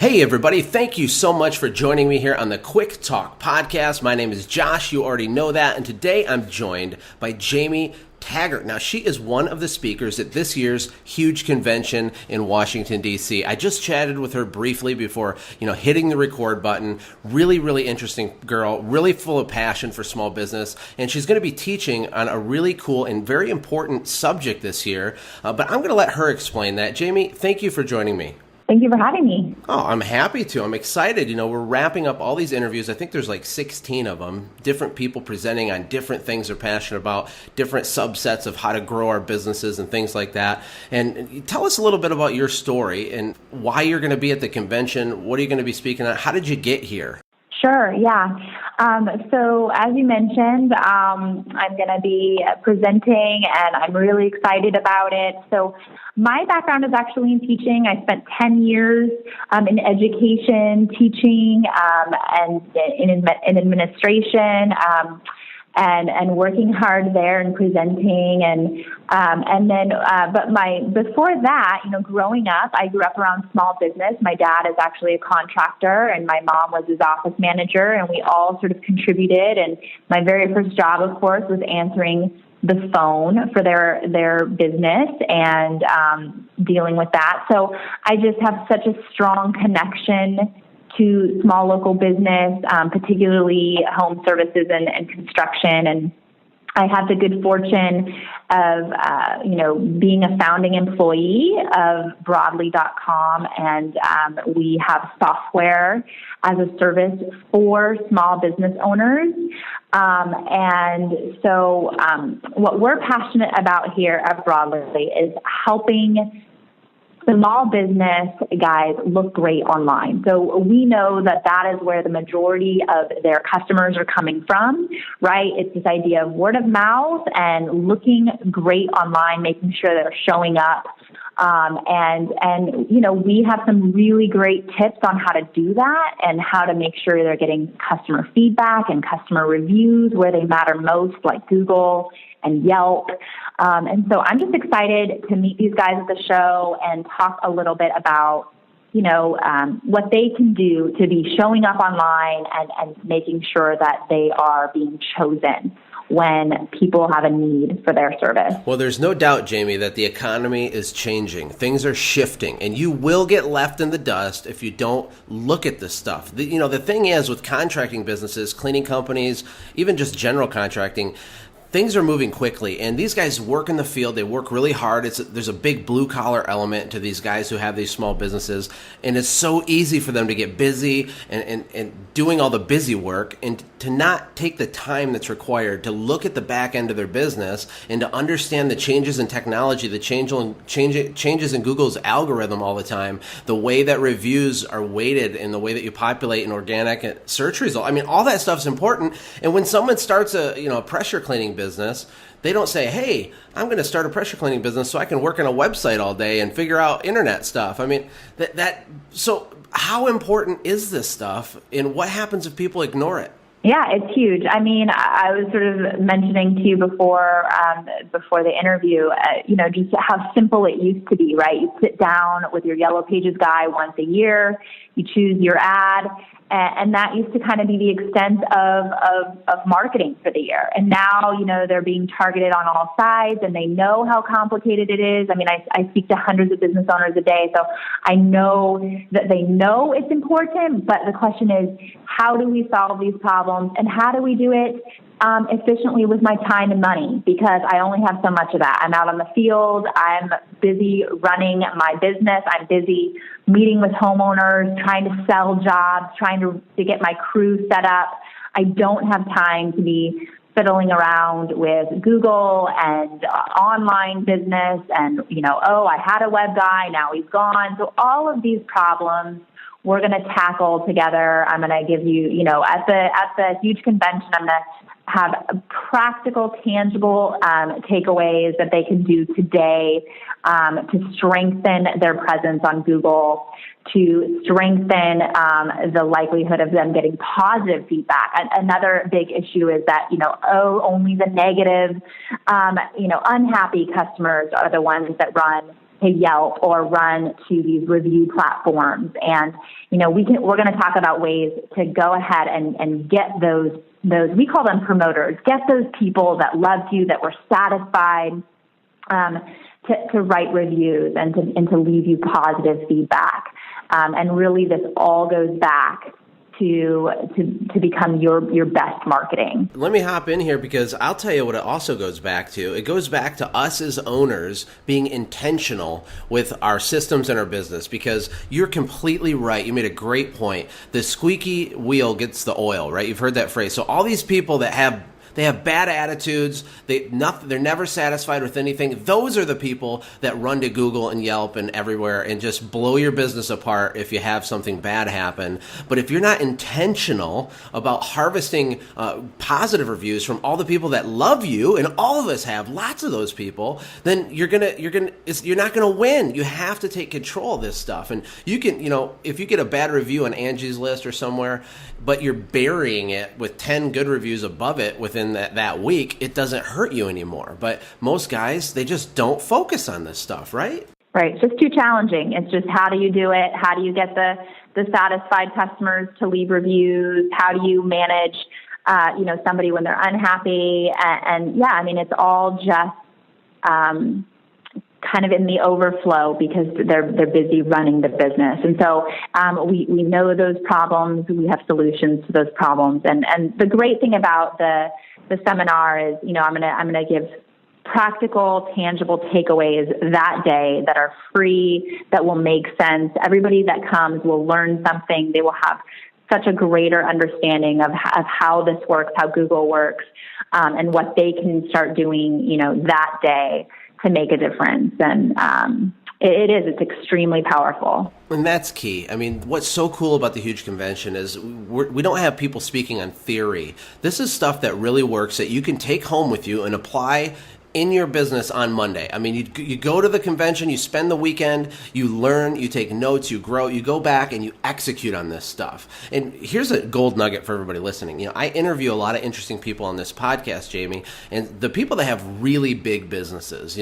Hey everybody, thank you so much for joining me here on the Quick Talk podcast. My name is Josh, you already know that, and today I'm joined by Jamie Taggart. Now, she is one of the speakers at this year's huge convention in Washington, D.C. I just chatted with her briefly before, hitting the record button. Really interesting girl, really full of passion for small business, and she's going to be teaching on a really cool and very important subject this year, but I'm going to let her explain that. Jamie, thank you for joining me. Thank you for having me. Oh, I'm happy to. I'm excited. We're wrapping up all these interviews. I think there's like 16 of them, different people presenting on different things they're passionate about, different subsets of how to grow our businesses and things like that. And tell us a little bit about your story and why you're going to be at the convention. What are you going to be speaking on? How did you get here? Sure, yeah. So as you mentioned, I'm going to be presenting and I'm really excited about it. So my background is actually in teaching. I spent 10 years in education, teaching, and in administration, and working hard there and presenting but before that, growing up, I grew up around small business. My dad is actually a contractor and my mom was his office manager, and we all sort of contributed. And my very first job, of course, was answering the phone for their business and dealing with that. So I just have such a strong connection to small local business, particularly home services and construction. And I have the good fortune of, being a founding employee of Broadly.com, and we have software as a service for small business owners. And so what we're passionate about here at Broadly is helping small business guys look great online. So we know that is where the majority of their customers are coming from, right? It's this idea of word of mouth and looking great online, making sure they're showing up. We have some really great tips on how to do that and how to make sure they're getting customer feedback and customer reviews where they matter most, like Google and Yelp. And so I'm just excited to meet these guys at the show and talk a little bit about, what they can do to be showing up online and making sure that they are being chosen when people have a need for their service. Well, there's no doubt, Jamie, that the economy is changing. Things are shifting, and you will get left in the dust if you don't look at this stuff. The thing is, with contracting businesses, cleaning companies, even just general contracting, things are moving quickly, and these guys work in the field. They work really hard. There's a big blue-collar element to these guys who have these small businesses, and it's so easy for them to get busy and doing all the busy work and to not take the time that's required to look at the back end of their business and to understand the changes in technology, the changes in Google's algorithm all the time, the way that reviews are weighted and the way that you populate an organic search result. I mean, all that stuff's important. And when someone starts a pressure cleaning business, they don't say, hey, I'm going to start a pressure cleaning business so I can work on a website all day and figure out internet stuff. I mean, so how important is this stuff, and what happens if people ignore it? Yeah, it's huge. I mean, I was sort of mentioning to you before the interview, just how simple it used to be, right? You sit down with your Yellow Pages guy once a year, you choose your ad, and that used to kind of be the extent of marketing for the year. And now, they're being targeted on all sides, and they know how complicated it is. I mean, I speak to hundreds of business owners a day, so I know that they know it's important, but the question is, how do we solve these problems, and how do we do it efficiently with my time and money? Because I only have so much of that. I'm out on the field. I'm busy running my business. I'm busy meeting with homeowners, trying to sell jobs, trying to get my crew set up. I don't have time to be fiddling around with Google and online business and, I had a web guy, now he's gone. So all of these problems we're going to tackle together. I'm going to give you, at the huge convention, I'm going to have practical, tangible takeaways that they can do today to strengthen their presence on Google, to strengthen the likelihood of them getting positive feedback. Another big issue is that, only the negative, unhappy customers are the ones that run to Yelp or run to these review platforms. And, we're going to talk about ways to go ahead and get those, we call them promoters, get those people that loved you, that were satisfied, to write reviews and to leave you positive feedback. And really this all goes back to become your best marketing. Let me hop in here because I'll tell you what it also goes back to. It goes back to us as owners being intentional with our systems and our business, because you're completely right. You made a great point. The squeaky wheel gets the oil, right? You've heard that phrase. So all these people that have bad attitudes. They're never satisfied with anything. Those are the people that run to Google and Yelp and everywhere and just blow your business apart if you have something bad happen. But if you're not intentional about harvesting positive reviews from all the people that love you, and all of us have lots of those people, then you're not gonna win. You have to take control of this stuff. And you can, if you get a bad review on Angie's List or somewhere, but you're burying it with 10 good reviews above it within that week, it doesn't hurt you anymore. But most guys, they just don't focus on this stuff, right? Right. It's just too challenging. It's just, how do you do it? How do you get the satisfied customers to leave reviews? How do you manage, somebody when they're unhappy? And it's all just, kind of in the overflow because they're busy running the business. And so we know those problems. We have solutions to those problems. And the great thing about the seminar is, I'm gonna give practical, tangible takeaways that day that are free, that will make sense. Everybody that comes will learn something. They will have such a greater understanding of how this works, how Google works, and what they can start doing, that day to make a difference. And it's extremely powerful. And that's key. I mean, what's so cool about the Huge Convention is we don't have people speaking on theory. This is stuff that really works, that you can take home with you and apply in your business on Monday. I mean, you go to the convention, you spend the weekend, you learn, you take notes, you grow, you go back and you execute on this stuff. And here's a gold nugget for everybody listening. I interview a lot of interesting people on this podcast, Jamie, and the people that have really big businesses.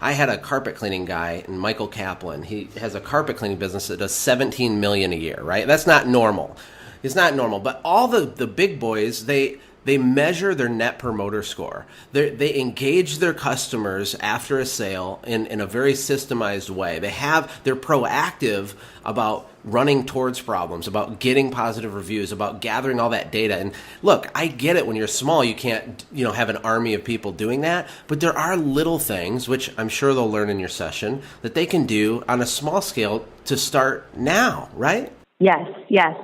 I had a carpet cleaning guy, Michael Kaplan. He has a carpet cleaning business that does $17 million a year, right? That's not normal. It's not normal. But all the big boys, they measure their net promoter score. They engage their customers after a sale in a very systemized way. They're proactive about running towards problems, about getting positive reviews, about gathering all that data. And look, I get it. When you're small, you can't, have an army of people doing that. But there are little things, which I'm sure they'll learn in your session, that they can do on a small scale to start now, right? Yes.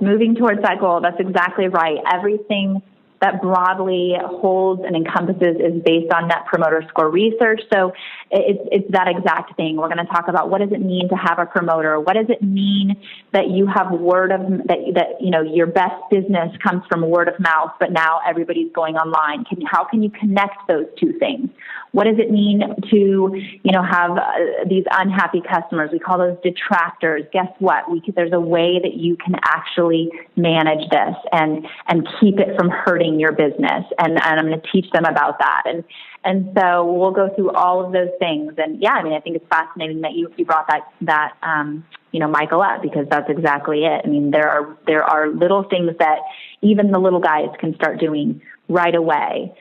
Moving towards that goal. That's exactly right. Everything that broadly holds and encompasses is based on Net Promoter Score research. So it's that exact thing. We're going to talk about, what does it mean to have a promoter? What does it mean that you have your best business comes from word of mouth, but now everybody's going online? How can you connect those two things? What does it mean to, have these unhappy customers? We call those detractors. Guess what? There's a way that you can actually manage this and keep it from hurting your business. And I'm going to teach them about that. And so we'll go through all of those things. And I think it's fascinating that you brought that Michael up, because that's exactly it. I mean, there are little things that even the little guys can start doing right away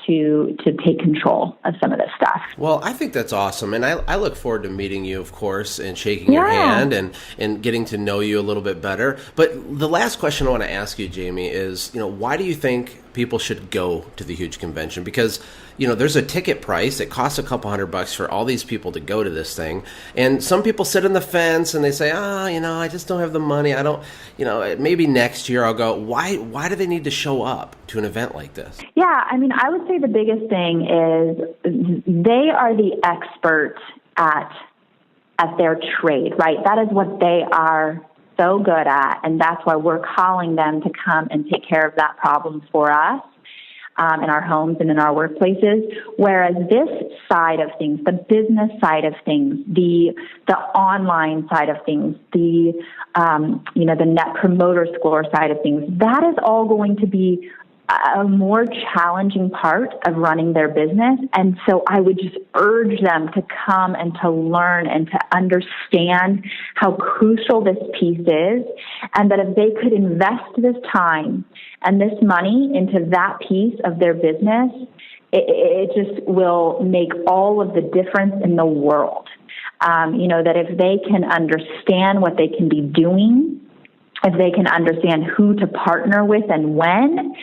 to take control of some of this stuff. Well, I think that's awesome. And I look forward to meeting you, of course, and shaking your hand and getting to know you a little bit better. But the last question I want to ask you, Jamie, is, why do you think people should go to the Huge Convention? Because, there's a ticket price. It costs a couple $100 for all these people to go to this thing. And some people sit on the fence and they say, I just don't have the money. I don't, maybe next year I'll go. Why do they need to show up to an event like this? Yeah, I would say the biggest thing is they are the experts at their trade, right? That is what they are so good at, and that's why we're calling them to come and take care of that problem for us in our homes and in our workplaces. Whereas this side of things, the business side of things, the online side of things, the Net Promoter Score side of things, that is all going to be a more challenging part of running their business. And so I would just urge them to come and to learn and to understand how crucial this piece is, and that if they could invest this time and this money into that piece of their business, it just will make all of the difference in the world. That if they can understand what they can be doing, if they can understand who to partner with and when,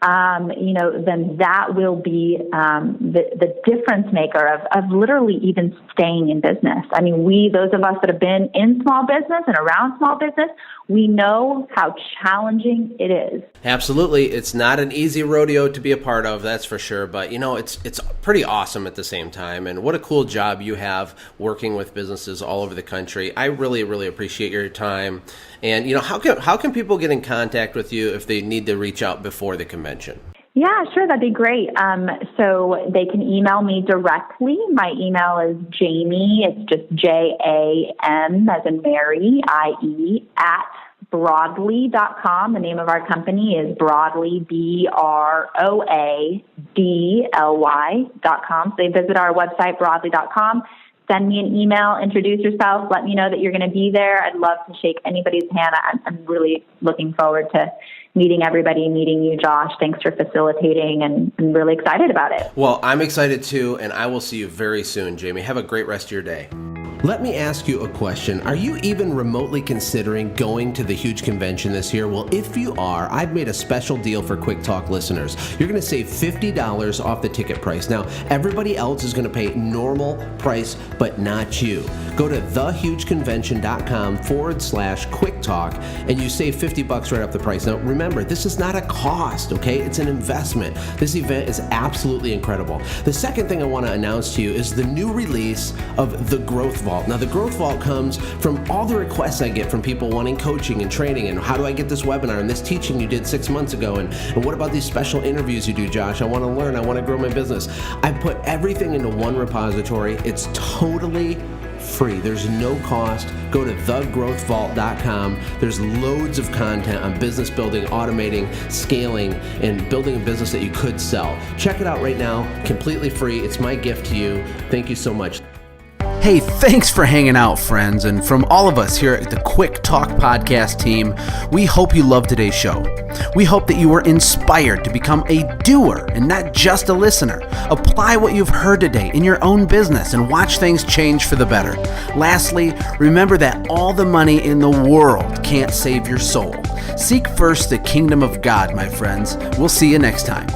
then that will be the difference maker of literally even staying in business. I mean, those of us that have been in small business and around small business, we know how challenging it is. Absolutely. It's not an easy rodeo to be a part of, that's for sure. But, it's pretty awesome at the same time. And what a cool job you have working with businesses all over the country. I really, really appreciate your time. And, how can people get in contact with you if they need to reach out before the convention? Yeah, sure. That'd be great. So they can email me directly. My email is Jamie. It's just JAM as in Mary, IE, at Broadly.com. The name of our company is Broadly, BROADLY.com. So they visit our website, Broadly.com. Send me an email, introduce yourself, let me know that you're going to be there. I'd love to shake anybody's hand. I'm really looking forward to meeting everybody, meeting you, Josh. Thanks for facilitating, and I'm really excited about it. Well, I'm excited too, and I will see you very soon, Jamie. Have a great rest of your day. Let me ask you a question. Are you even remotely considering going to the huge convention this year? Well, if you are, I've made a special deal for Quick Talk listeners. You're going to save $50 off the ticket price. Now, everybody else is going to pay normal price, but not you. Go to thehugeconvention.com/Quick Talk, and you save $50 right off the price. Now, remember, this is not a cost, okay? It's an investment. This event is absolutely incredible. The second thing I want to announce to you is the new release of the Growth Vault. Now, the Growth Vault comes from all the requests I get from people wanting coaching and training, and how do I get this webinar and this teaching you did 6 months ago, and what about these special interviews you do, Josh? I want to learn. I want to grow my business. I put everything into one repository. It's totally free. There's no cost. Go to thegrowthvault.com. There's loads of content on business building, automating, scaling, and building a business that you could sell. Check it out right now, completely free. It's my gift to you. Thank you so much. Hey, thanks for hanging out, friends. And from all of us here at the Quick Talk podcast team, we hope you loved today's show. We hope that you were inspired to become a doer and not just a listener. Apply what you've heard today in your own business and watch things change for the better. Lastly, remember that all the money in the world can't save your soul. Seek first the kingdom of God, my friends. We'll see you next time.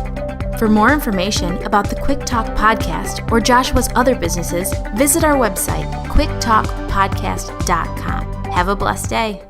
For more information about the Quick Talk podcast or Joshua's other businesses, visit our website, quicktalkpodcast.com. Have a blessed day.